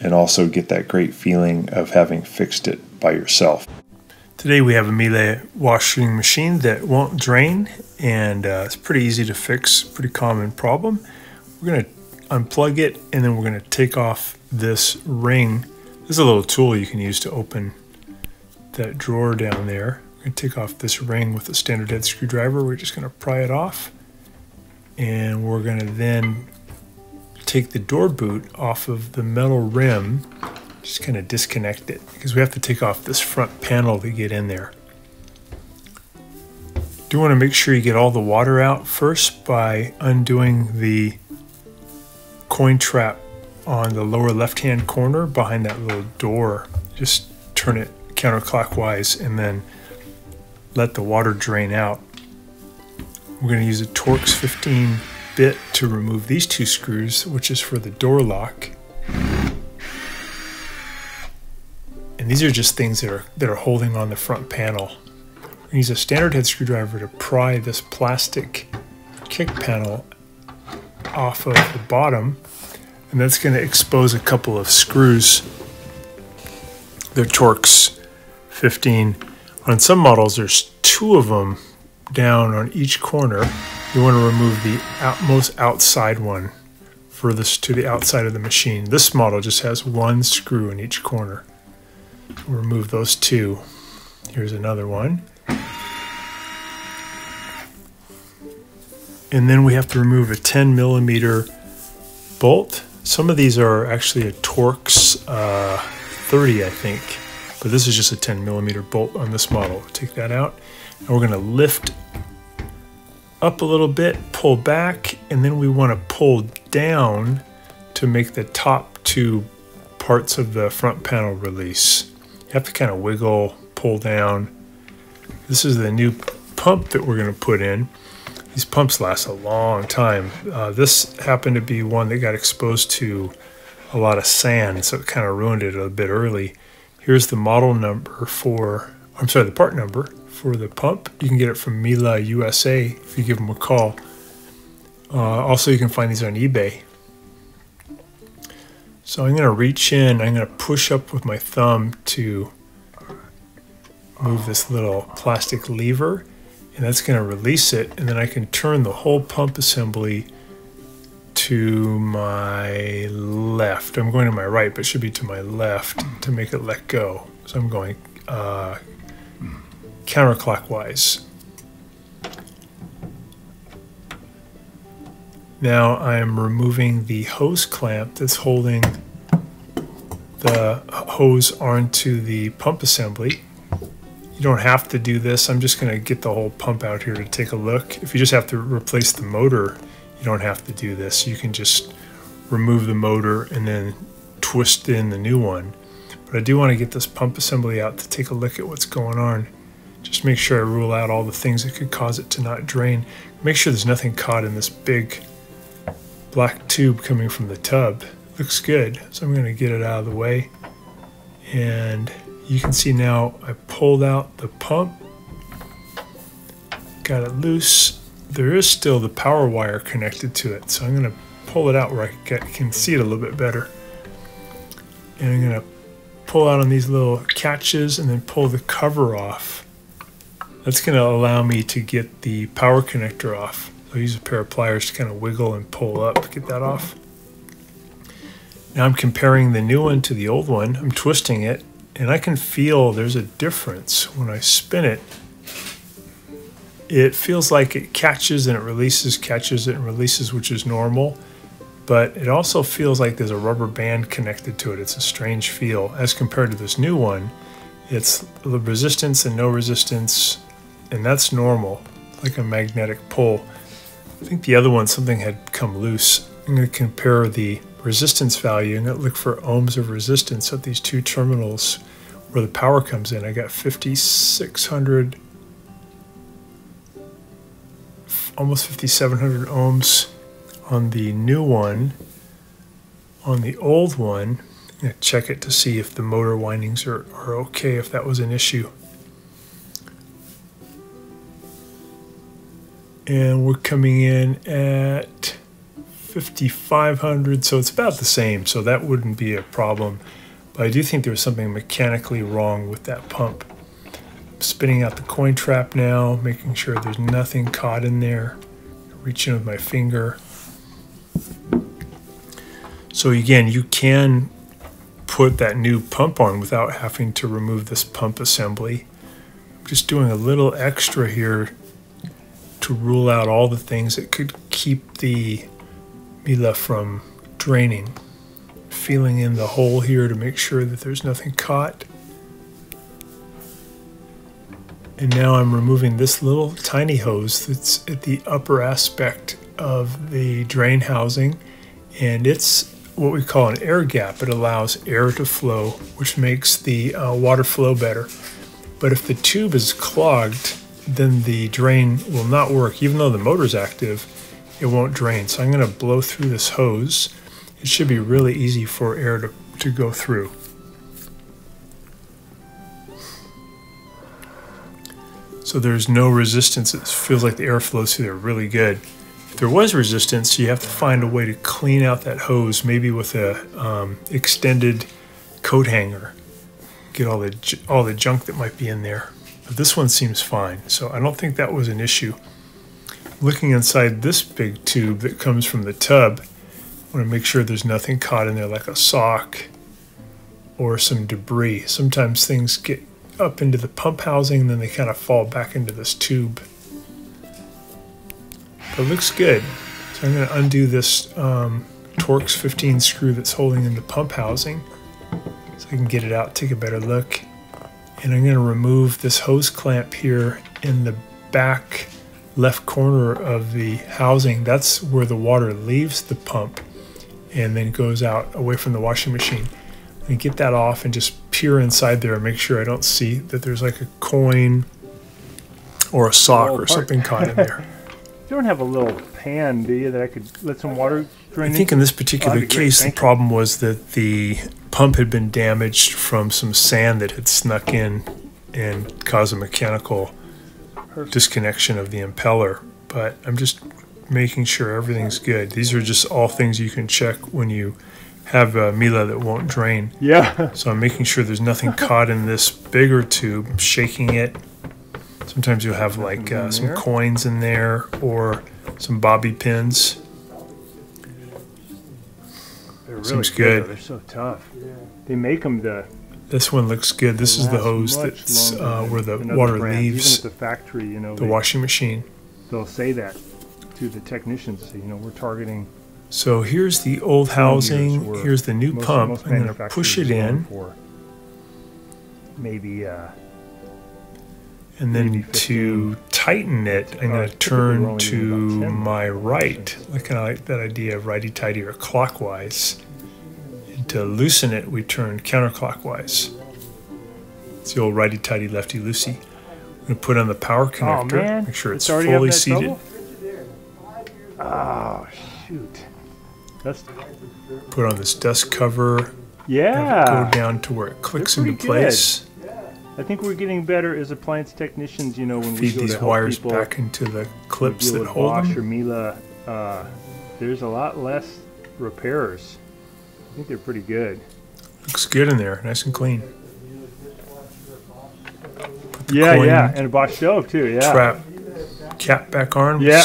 and also get that great feeling of having fixed it by yourself. Today we have a MIELE washing machine that won't drain, and it's pretty easy to fix, pretty common problem. We're going to unplug it, and then we're going to take off this ring. This is a little tool you can use to open that drawer down there. We're going to take off this ring with a standard head screwdriver. We're just going to pry it off, and we're going to then take the door boot off of the metal rim. Just kind of disconnect it because we have to take off this front panel to get in there. Do want to make sure you get all the water out first by undoing the coin trap on the lower left hand corner behind that little door. Just turn it counterclockwise and then let the water drain out. We're going to use a Torx 15 bit to remove these two screws, which is for the door lock. And these are just things that are holding on the front panel. We're going to use a standard head screwdriver to pry this plastic kick panel off of the bottom, and that's going to expose a couple of screws. They're Torx 15. On some models, there's 2 of them down on each corner. You want to remove the most outside one furthest to the outside of the machine. This model just has 1 screw in each corner. We'll remove those 2. Here's another one. And then we have to remove a 10mm bolt. Some of these are actually a Torx 30, I think, but this is just a 10mm bolt on this model. Take that out, and we're going to lift up a little bit, pull back, and then we want to pull down to make the top 2 parts of the front panel release. You have to kind of wiggle, pull down. This is the new pump that we're going to put in. These pumps last a long time. This happened to be one that got exposed to a lot of sand, so it kind of ruined it a bit early. Here's the model number the part number for the pump. You can get it from MIELE USA if you give them a call. Also, you can find these on eBay. So I'm going to reach in, I'm going to push up with my thumb to move this little plastic lever, and that's going to release it, and then I can turn the whole pump assembly to my left. I'm going to my right, but it should be to my left to make it let go. So I'm going counterclockwise. Now I'm removing the hose clamp that's holding the hose onto the pump assembly. You don't have to do this. I'm just going to get the whole pump out here to take a look. If you just have to replace the motor, you don't have to do this. You can just remove the motor and then twist in the new one. But I do want to get this pump assembly out to take a look at what's going on. Just make sure I rule out all the things that could cause it to not drain. Make sure there's nothing caught in this big black tube coming from the tub. Looks good, so I'm going to get it out of the way. And you can see now I pulled out the pump, got it loose. There is still the power wire connected to it, so I'm going to pull it out where I can see it a little bit better. And I'm going to pull out on these little catches and then pull the cover off. That's going to allow me to get the power connector off. I'll use a pair of pliers to kind of wiggle and pull up, get that off. Now I'm comparing the new one to the old one. I'm twisting it, and I can feel there's a difference. When I spin it, it feels like it catches and it releases, catches it and releases, which is normal. But it also feels like there's a rubber band connected to it. It's a strange feel. As compared to this new one, it's the resistance and no resistance, and that's normal, like a magnetic pull. I think the other one, something had come loose. I'm going to compare the resistance value and look for ohms of resistance at these 2 terminals where the power comes in. I got 5,600, almost 5,700 ohms on the new one. On the old one, I'm going to check it to see if the motor windings are okay, if that was an issue. And we're coming in at 5,500, so it's about the same, so that wouldn't be a problem. But I do think there was something mechanically wrong with that pump. I'm spinning out the coin trap now, making sure there's nothing caught in there. Reach in with my finger. So again, you can put that new pump on without having to remove this pump assembly. I'm just doing a little extra here to rule out all the things that could keep the MIELE from draining. Feeling in the hole here to make sure that there's nothing caught. And now I'm removing this little tiny hose that's at the upper aspect of the drain housing, and it's what we call an air gap. It allows air to flow, which makes the water flow better. But if the tube is clogged, then the drain will not work. Even though the motor's active, it won't drain. So I'm going to blow through this hose. It should be really easy for air to go through. So there's no resistance. It feels like the air flows through there really good. If there was resistance, you have to find a way to clean out that hose, maybe with a extended coat hanger. Get all the junk that might be in there. But this one seems fine, so I don't think that was an issue. Looking inside this big tube that comes from the tub, I want to make sure there's nothing caught in there like a sock or some debris. Sometimes things get up into the pump housing and then they kind of fall back into this tube. But it looks good. So I'm going to undo this Torx 15 screw that's holding in the pump housing so I can get it out, take a better look. And I'm going to remove this hose clamp here in the back left corner of the housing. That's where the water leaves the pump and then goes out away from the washing machine. And get that off and just peer inside there and make sure I don't see that there's like a coin or a sock or something caught in there. You don't have a little pan, do you, that I could let some water drain? I think in this particular case, the problem was that the pump had been damaged from some sand that had snuck in and caused a mechanical disconnection of the impeller. But I'm just making sure everything's good. These are just all things you can check when you have a MIELE that won't drain. Yeah. So I'm making sure there's nothing caught in this bigger tube. I'm shaking it. Sometimes you'll have like some coins in there or some bobby pins. They're really Seems good. They're so tough. They make them the. This one looks good. This is the hose that's where the water leaves. Even at the factory, you know, the washing machine. They'll say that to the technicians. So, you know, we're targeting. So here's the old housing. Here's the new pump. I'm going to push it in. Maybe. And then to tighten it, I'm going to turn to my right. I kind of like that idea of righty-tighty or clockwise. And to loosen it, we turn counterclockwise. It's the old righty-tighty, lefty-loosey. I'm going to put on the power connector, make sure it's fully seated. Oh, shoot. Put on this dust cover. Yeah. Have it go down to where it clicks into place. I think we're getting better as appliance technicians, you know, when we go these to help wires people back into the clips that hold Bosch them. or MIELE, there's a lot less repairers. I think they're pretty good. Looks good in there, nice and clean. Yeah, and a Bosch stove too. Yeah. Trap cap back on. Yeah,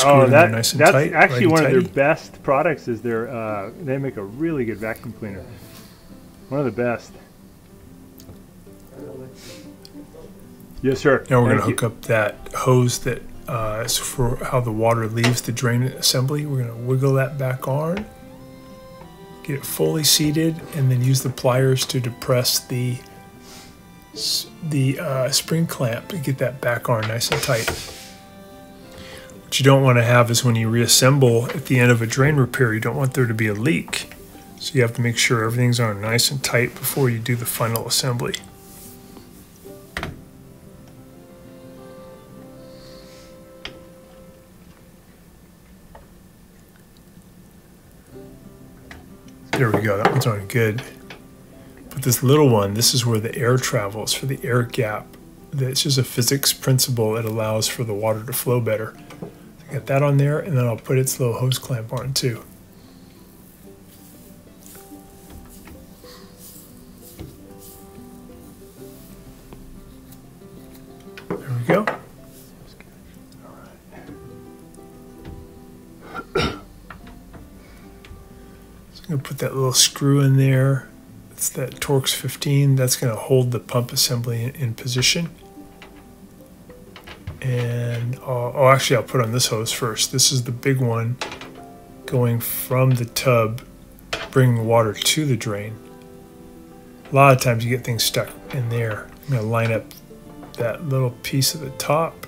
nice and that's tight, actually one of their tighty. best products. Is their they make a really good vacuum cleaner. One of the best. Yes, sir. Now we're going to hook up that hose that is for how the water leaves the drain assembly. We're going to wiggle that back on, get it seated, and then use the pliers to depress the spring clamp and get that back on nice and tight. What you don't want to have is when you reassemble at the end of a drain repair, you don't want there to be a leak. So you have to make sure everything's on nice and tight before you do the final assembly. There we go, that one's on good. But this little one, this is where the air travels, for the air gap. It's just a physics principle. It allows for the water to flow better. I got that on there, and then I'll put its little hose clamp on too. go. I'm going to put that little screw in there. It's that Torx 15. That's going to hold the pump assembly in position. And actually I'll put on this hose first. This is the big one going from the tub, bringing water to the drain. A lot of times you get things stuck in there. I'm going to line up that little piece at the top,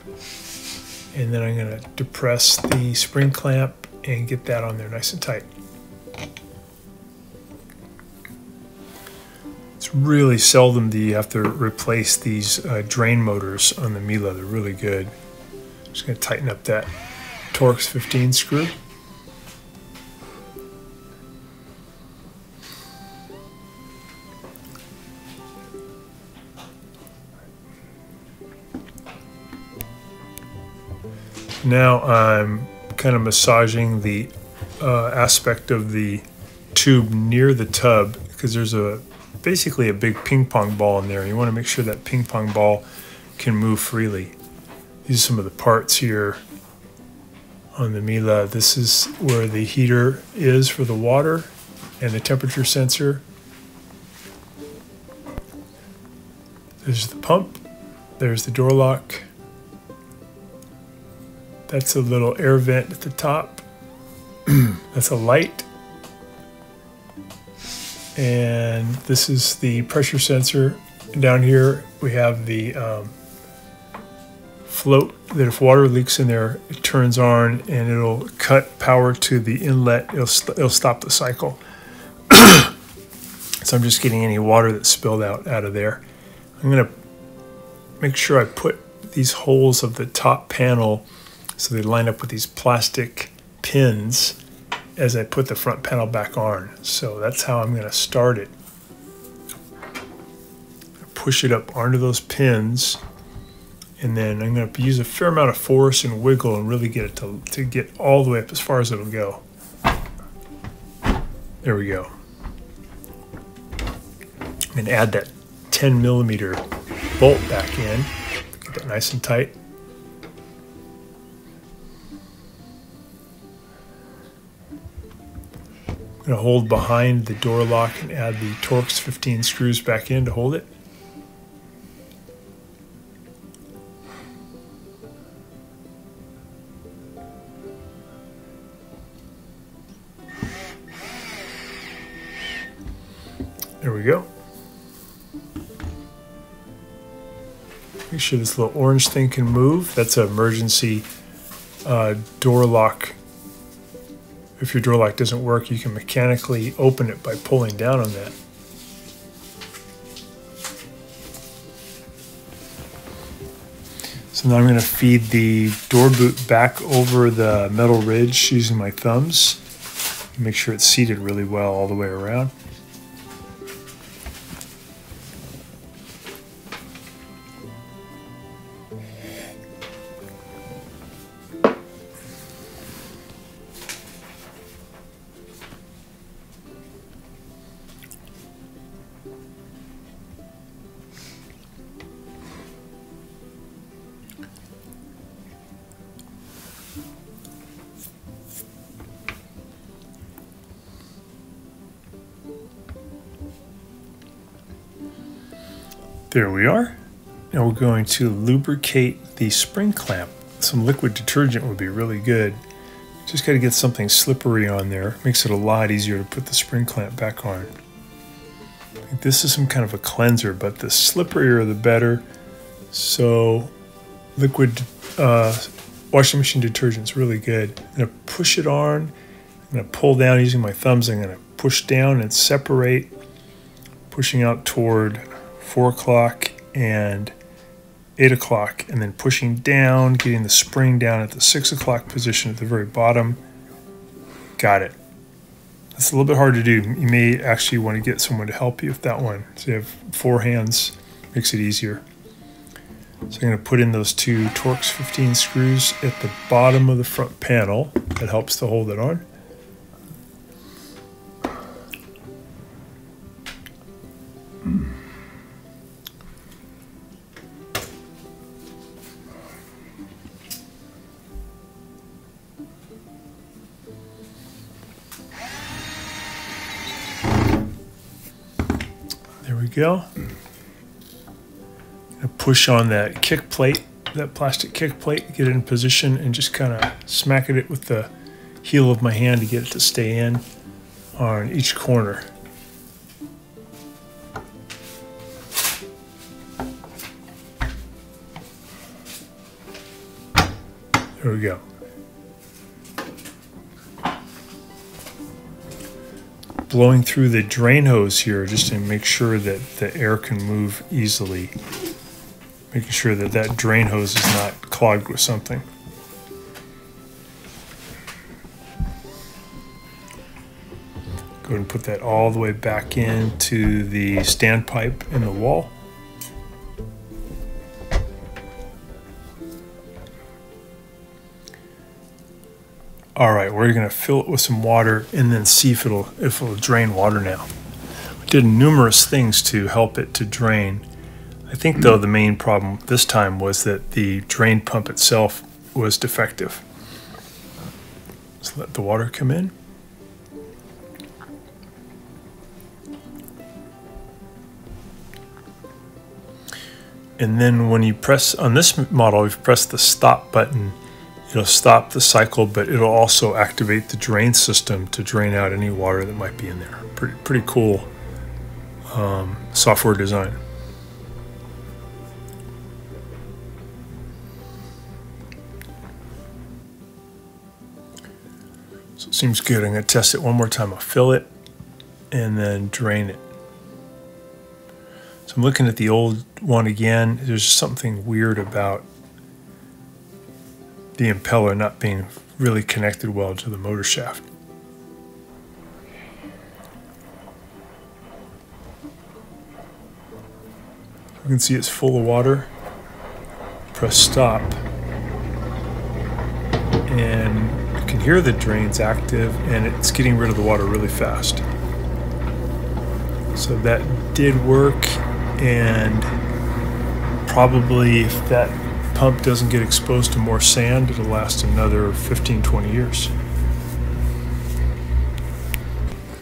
and then I'm going to depress the spring clamp and get that on there nice and tight. It's really seldom do you have to replace these drain motors on the MIELE. They're really good. Just going to tighten up that Torx 15 screw. Now I'm kind of massaging the aspect of the tube near the tub, because there's basically a big ping pong ball in there. You want to make sure that ping pong ball can move freely. These are some of the parts here on the MIELE. This is where the heater is for the water and the temperature sensor. There's the pump. There's the door lock. That's a little air vent at the top. That's a light. And this is the pressure sensor. And down here we have the float that if water leaks in there, it turns on and it'll cut power to the inlet. It'll stop the cycle. So I'm just getting any water that's spilled out of there. I'm going to make sure I put these holes of the top panel so they line up with these plastic pins as I put the front panel back on. So that's how I'm going to start it. Push it up onto those pins, and then I'm going to use a fair amount of force and wiggle and really get it to get all the way up as far as it'll go. There we go. And add that 10mm bolt back in. Get that nice and tight. I'm going to hold behind the door lock and add the Torx 15 screws back in to hold it. There we go. Make sure this little orange thing can move. That's an emergency door lock. If your door lock doesn't work, you can mechanically open it by pulling down on that. So now I'm going to feed the door boot back over the metal ridge using my thumbs. Make sure it's seated really well all the way around. There we are. Now we're going to lubricate the spring clamp. Some liquid detergent would be really good. Just got to get something slippery on there. Makes it a lot easier to put the spring clamp back on. I think this is some kind of a cleanser, but the slipperier the better. So liquid washing machine detergent is really good. I'm going to push it on. I'm going to pull down using my thumbs. I'm going to push down and separate, pushing out toward 4 o'clock and 8 o'clock, and then pushing down, getting the spring down at the 6 o'clock position at the very bottom. Got it. That's a little bit hard to do. You may actually want to get someone to help you with that one. So you have 4 hands, makes it easier. So I'm going to put in those 2 Torx 15 screws at the bottom of the front panel. That helps to hold it on. we go. Push on that kick plate, that plastic kick plate, get it in position, and just kind of smack it with the heel of my hand to get it to stay in on each corner. There we go. Blowing through the drain hose here just to make sure that the air can move easily. Making sure that that drain hose is not clogged with something. Go ahead and put that all the way back into the standpipe in the wall. All right, we're going to fill it with some water and then see if it'll drain water now. We did numerous things to help it to drain. I think, though, the main problem this time was that the drain pump itself was defective. Let's let the water come in. And then when you press, on this model, we've pressed the stop button. It'll stop the cycle, but it'll also activate the drain system to drain out any water that might be in there. Pretty cool software design. So it seems good. I'm going to test it one more time. I'll fill it and then drain it. So I'm looking at the old one again. There's something weird about the impeller not being really connected well to the motor shaft. You can see it's full of water. Press stop, and you can hear the drains active, and it's getting rid of the water really fast. So that did work, and probably if that pump doesn't get exposed to more sand, it'll last another 15-20 years.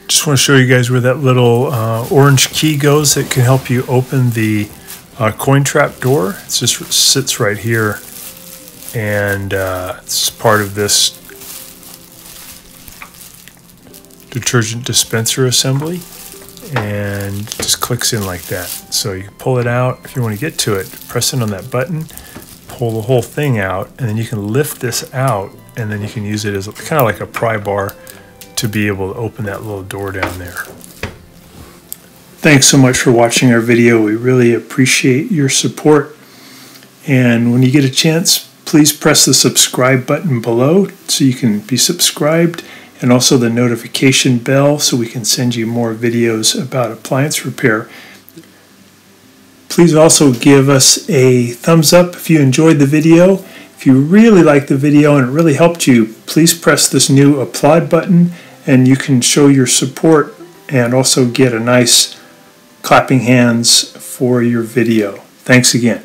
Just want to show you guys where that little orange key goes that can help you open the coin trap door. It just sits right here, and it's part of this detergent dispenser assembly, and it just clicks in like that. So you can pull it out. If you want to get to it, press in on that button, pull the whole thing out, and then you can lift this out, and then you can use it as kind of like a pry bar to be able to open that little door down there. Thanks so much for watching our video. We really appreciate your support. And when you get a chance, please press the subscribe button below so you can be subscribed, and also the notification bell so we can send you more videos about appliance repair. Please also give us a thumbs up if you enjoyed the video. If you really liked the video and it really helped you, please press this new applaud button, and you can show your support and also get a nice clapping hands for your video. Thanks again.